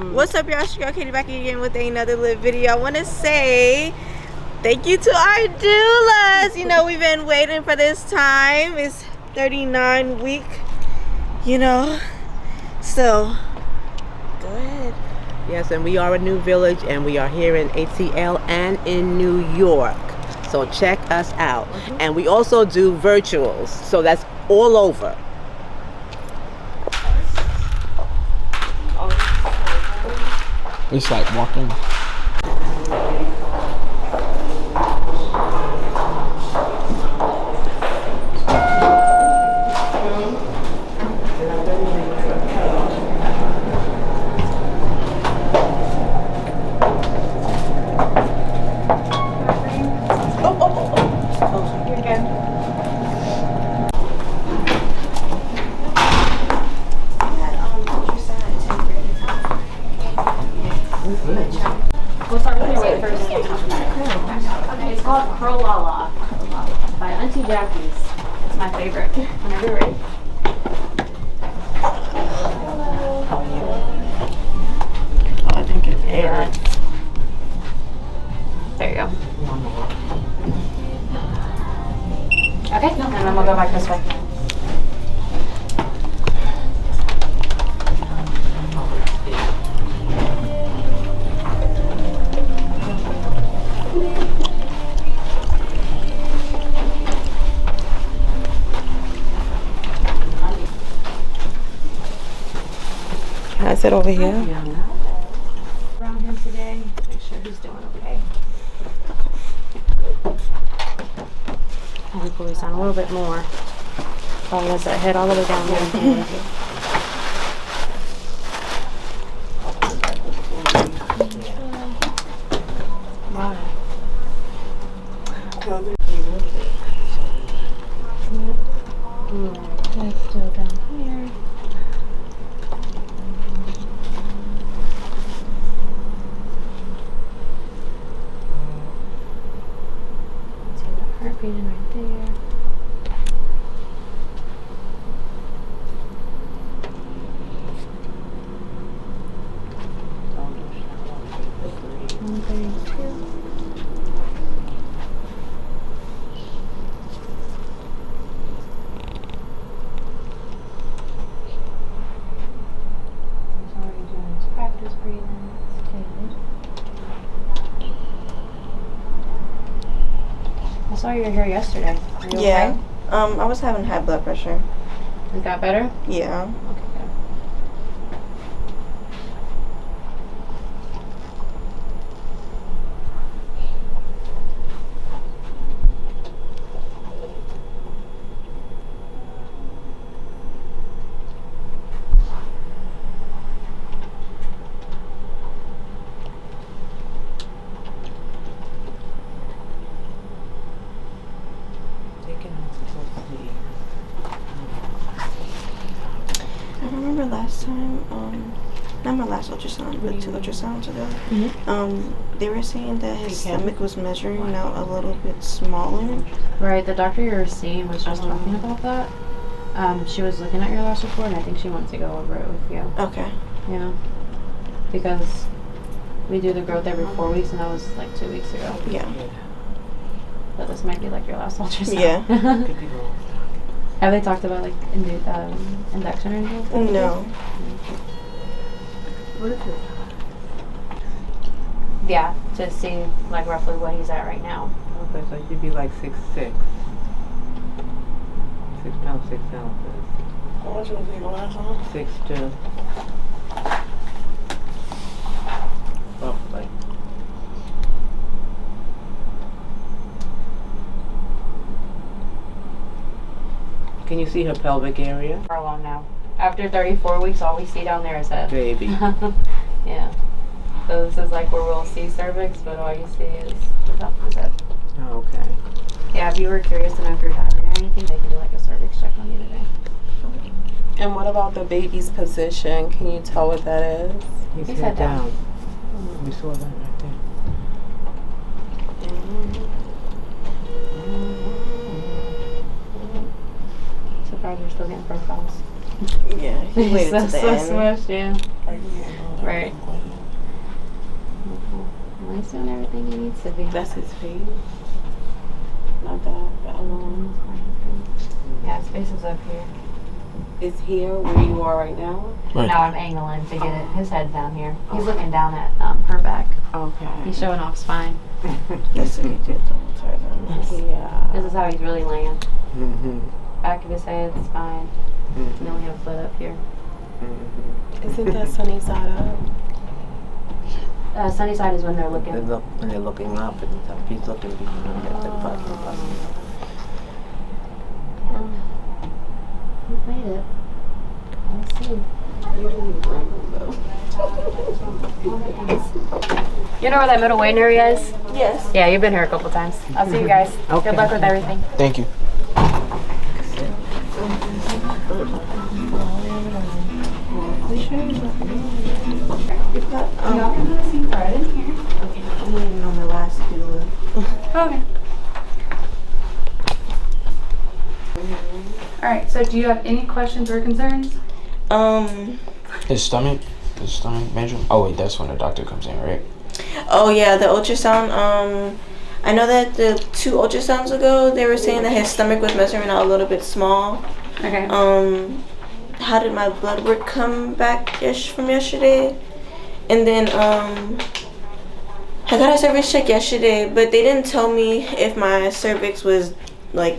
What's up, y'all? It's your girl Katie back again with another lit video. I want to say thank you to our doulas. You know, we've been waiting for this time. It's 39 week, you know. So, go ahead. Yes, and we are a new village, and we are here in ATL and in New York. So check us out. And we also do virtuals, so that's all over. It's like walking. We'll start with your weight first. It's called Crolala by Auntie Jackie's. It's my favorite. Whenever you're ready. Oh, I think it's air. There you go. Okay, and then we'll go back this way. I sit over here. Around him today, make sure he's doing okay. And pull these down a little bit more. Oh, yes, that head all the way down there. Head still down here. Heartbeating right there. Practice breathing. I saw you were here yesterday. Are you Yeah. okay? I was having high blood pressure. Is that better? Yeah. Okay, good. I remember last time, not my last ultrasound, but 2 ultrasounds ago, they were saying that his stomach was measuring out a little bit smaller. Right, the doctor you were seeing was just talking about that. She was looking at your last report, and I think she wants to go over it with you. Okay. Yeah. Because we do the growth every 4 weeks, and that was like 2 weeks ago. Yeah. But this might be like your last ultrasound. Yeah. Have they talked about like induction or anything? No. What is it? Yeah, to see like roughly what he's at right now. Okay, so it should be like 6'6". 6 pounds, 6 ounces. How much was he last time? 6'2". Roughly. Can you see her pelvic area? For long now. After 34 weeks, all we see down there is head. Baby. Yeah. So this is like where we'll see cervix, but all you see is the top of his head. Oh, okay. Yeah, if you were curious to know if you're having or anything, they can do like a cervix check on you today. And what about the baby's position? Can you tell what that is? He's head down. We saw that right there. Surprised we're still getting profiles. Yeah, he waited to the end. Smushed, yeah. Right. Well, he's doing everything he needs to be. That's his face. Not that, but I don't know. Yeah, his face is up here. Is here where you are right now? Right. Now I'm angling to get it. His head's down here. He's looking down at her back. Okay. He's showing off spine. That's what he did the whole time. Yeah. This is how he's really laying. Mm-hmm. Back of his head, spine. And then we have a foot up here. Isn't that sunny side up? Sunny side is when they're looking. When they're looking up and stuff. He's looking behind at the button. We made it. Let's see. You know where that middle waiting area is? Yes. Yeah, you've been here a couple times. I'll see you guys. Okay. Good luck with everything. Thank you. Y'all can have a seat right in here. I'm waiting on my last doula. Okay. Alright, so do you have any questions or concerns? His stomach measurement. Oh wait, that's when the doctor comes in, right? Oh yeah, the ultrasound. I know that the 2 ultrasounds ago, they were saying that his stomach was measuring out a little bit small. Okay. How did my blood work come back from yesterday? And then I got a cervix check yesterday, but they didn't tell me if my cervix was like.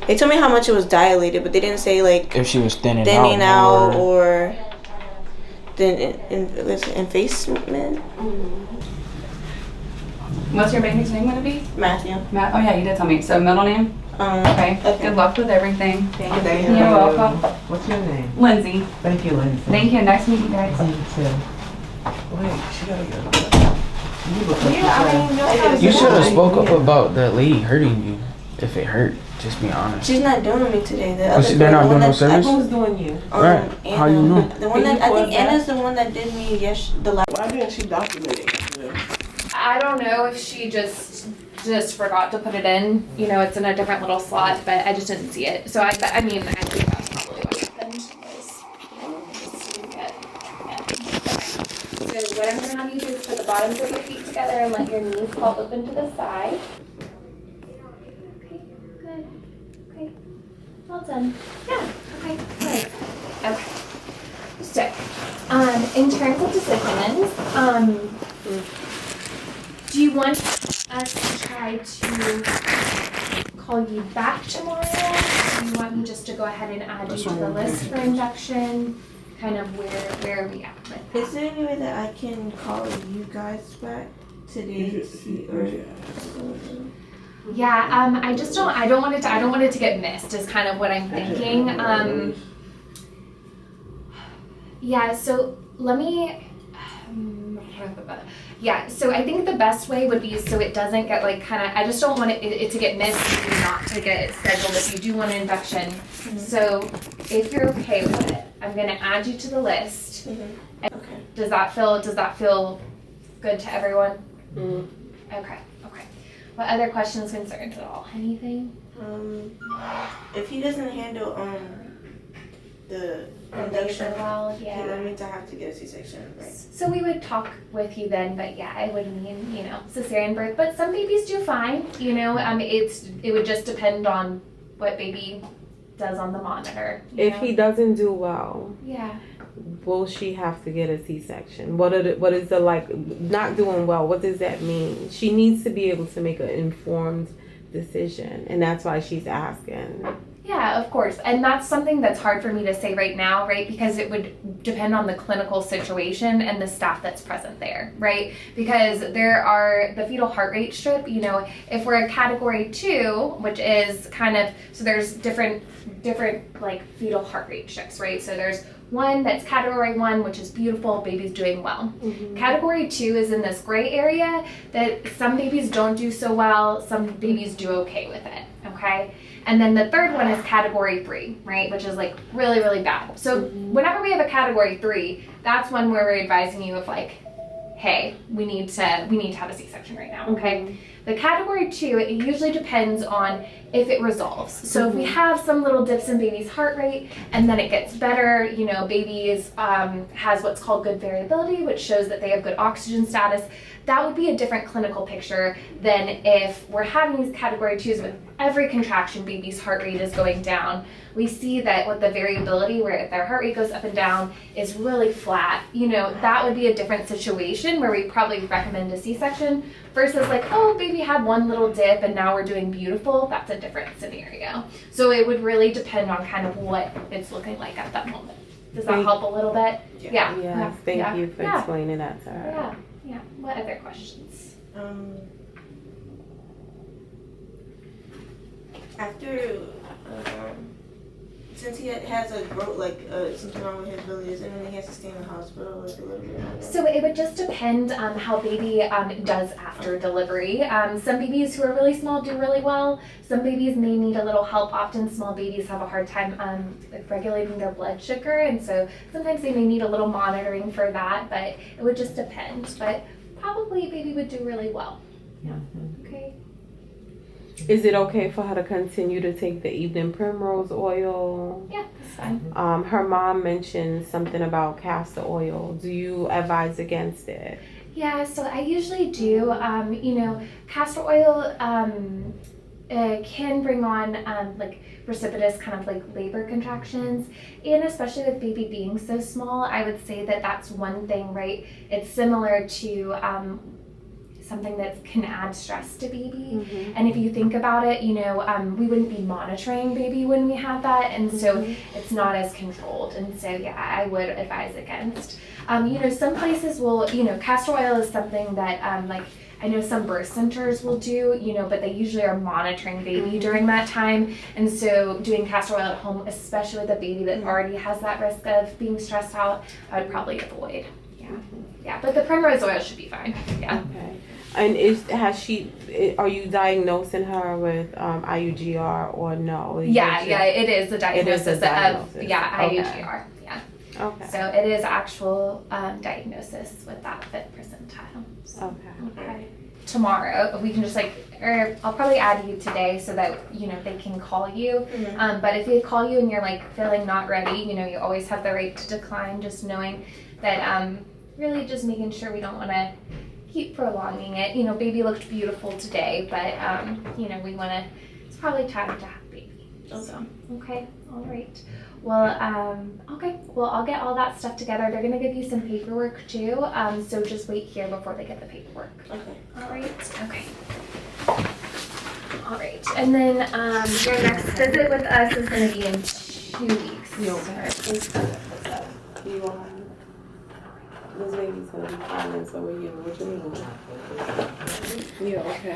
They told me how much it was dilated, but they didn't say like If she was thinning out more. or effacement. What's your baby's name gonna be? Matthew. Matt. Oh yeah, you did tell me. So middle name. Okay. Good luck with everything. Thank Thank you. you. You're welcome. What's your name? Lindsay. Thank you, Lindsay. Thank you. Nice to meet you guys. You too. Wait, she gotta get You should have spoke up about that lady hurting you. If it hurt, just be honest. She's not doing me today. They're not doing no service? Who's doing you? Right. How you know? The one that I think Anna's the one that did me the last. Why didn't she document it? I don't know if she just forgot to put it in. You know, it's in a different little slot, but I just didn't see it. So I mean, I think that's probably what happened. Was just didn't get. So what I'm gonna have you do is put the bottoms of your feet together and let your knees fall open to the side. Okay, good. Okay, well done. Yeah. Okay, good. Okay. So, in terms of decisions, do you want us to try to call you back tomorrow? Do you want me just to go ahead and add you to the list for induction? Kind of where are we at with that? Is there any way that I can call you guys back today to see or? Yeah, I don't want it to get missed is kind of what I'm thinking. Yeah, so let me so I think the best way would be so it doesn't get like I just don't want it to get missed and not to get scheduled if you do want an induction. Mm-hmm. So if you're okay with it, I'm gonna add you to the list. Mm-hmm. Okay. Does that feel good to everyone? Mm-hmm. Okay. What other questions, concerns at all? Anything? If he doesn't handle the induction well, yeah. That means I have to get a C-section, right? So we would talk with you then, but yeah, it would mean, cesarean birth. But some babies do fine, it would just depend on what baby does on the monitor. If he doesn't do well, yeah, will she have to get a C-section? What is the not doing well? What does that mean? She needs to be able to make an informed decision, and that's why she's asking. Yeah, of course. And that's something that's hard for me to say right now, right? Because it would depend on the clinical situation and the staff that's present there, right? Because there are the fetal heart rate strip, if we're a category 2, which is so there's different like fetal heart rate strips, right? So there's one that's category 1, which is beautiful, baby's doing well. Mm-hmm. Category 2 is in this gray area that some babies don't do so well, some babies do okay with it, okay? And then the third one is category 3, right? Which is like really, really bad. So whenever we have a category 3, that's when we're advising you of hey, we need to have a C-section right now, okay? The category 2, it usually depends on if it resolves. So if we have some little dips in baby's heart rate and then it gets better, you know, baby's has what's called good variability, which shows that they have good oxygen status, that would be a different clinical picture than if we're having these category 2s with every contraction baby's heart rate is going down. We see that with the variability where if their heart rate goes up and down is really flat, you know, that would be a different situation where we probably recommend a C-section versus like, oh, baby had one little dip and now we're doing beautiful. That's a different scenario. So it would really depend on kind of what it's looking like at that moment. Does that help a little bit? Yeah. Yes, thank you for explaining that to her. Yeah. Yeah. What other questions? After, since he has a growth, like something wrong with his belly, does it mean he has to stay in the hospital like a little bit longer? So it would just depend on how baby does after delivery. Some babies who are really small do really well. Some babies may need a little help. Often small babies have a hard time regulating their blood sugar, and so sometimes they may need a little monitoring for that, but it would just depend. But probably baby would do really well. Yeah. Okay. Is it okay for her to continue to take the evening primrose oil? Yeah, that's fine. Her mom mentioned something about castor oil. Do you advise against it? Yeah, so I usually do. You know, castor oil can bring on like precipitous kind of like labor contractions, and especially with baby being so small, I would say that that's one thing, right? It's similar to something that can add stress to baby. And if you think about it, you know, we wouldn't be monitoring baby when we have that, and so it's not as controlled. And so yeah, I would advise against. You know, some places will, you know, castor oil is something that like I know some birth centers will do, you know, but they usually are monitoring baby during that time. And so doing castor oil at home, especially with a baby that already has that risk of being stressed out, I would probably avoid. Yeah, but the primrose oil should be fine. Yeah. Okay. And are you diagnosing her with IUGR or no? Yeah, it is a diagnosis. It is a diagnosis. IUGR. Yeah. Okay. So it is actual diagnosis with that 5th percentile. So, okay. Tomorrow we can just or I'll probably add you today so that you know they can call you. But if they call you and you're like feeling not ready, you know you always have the right to decline. Just knowing that really just making sure we don't want to keep prolonging it. You know, baby looked beautiful today, but you know we want to. It's probably time to have baby. So okay, all right. Well, okay. Well, I'll get all that stuff together. They're gonna give you some paperwork too. So just wait here before they get the paperwork. Okay. All right. Okay. All right. And then your next visit with us is gonna be in 2 weeks. You are. This baby's gonna be fine, and so are you. What you mean? Yeah. Okay.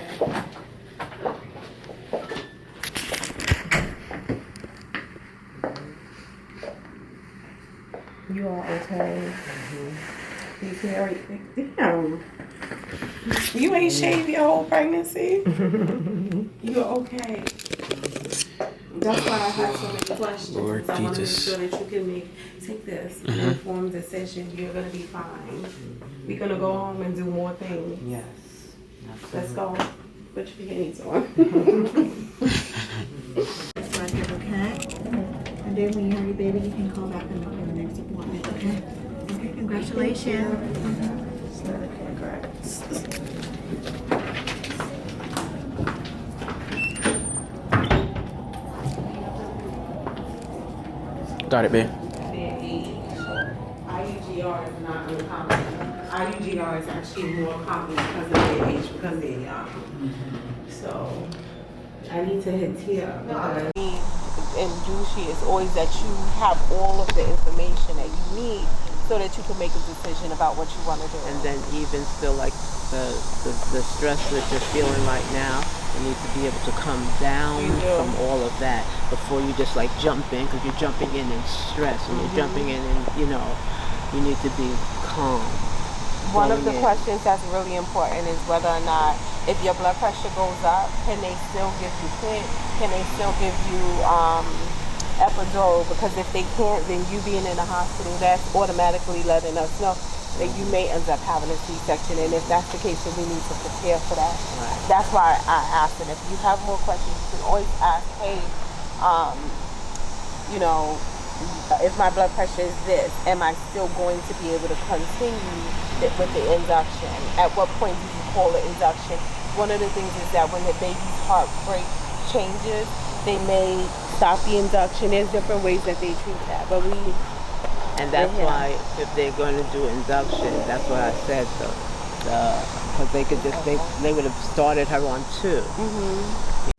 You are okay. You carry. Damn. You ain't shaved your whole pregnancy. You're okay. That's why I have so many questions. Lord I want to make Jesus. sure that you can take this an informed decision. You're gonna be fine. We're gonna go home and do more things. Yes. Let's go. Put your panties on. That's right, okay? And then when you have your baby, you can call back and book in the next appointment, okay? Okay, congratulations. Got it, babe. IUGR is not uncommon. IUGR is actually more common because of their age, because they're young. So I need to hit here because in Jushi is always that you have all of the information that you need so that you can make a decision about what you want to do. And then even still like the stress that you're feeling right now, you need to be able to come down from all of that before you just like jump in, because you're jumping in stress and you're jumping in and you know you need to be calm. One of the questions that's really important is whether or not if your blood pressure goes up, can they still give you PIT? Can they still give you epidural? Because if they can't, then you being in the hospital, that's automatically letting us know that you may end up having a C-section, and if that's the case, then we need to prepare for that. Right. That's why I asked, and if you have more questions, you can always ask, hey, you know, if my blood pressure is this, am I still going to be able to continue with the induction? At what point do you call it induction? One of the things is that when the baby's heart rate changes, they may stop the induction. There's different ways that they treat that, but and that's why if they're going to do induction, that's what I said, because they could just, they would have started her on 2.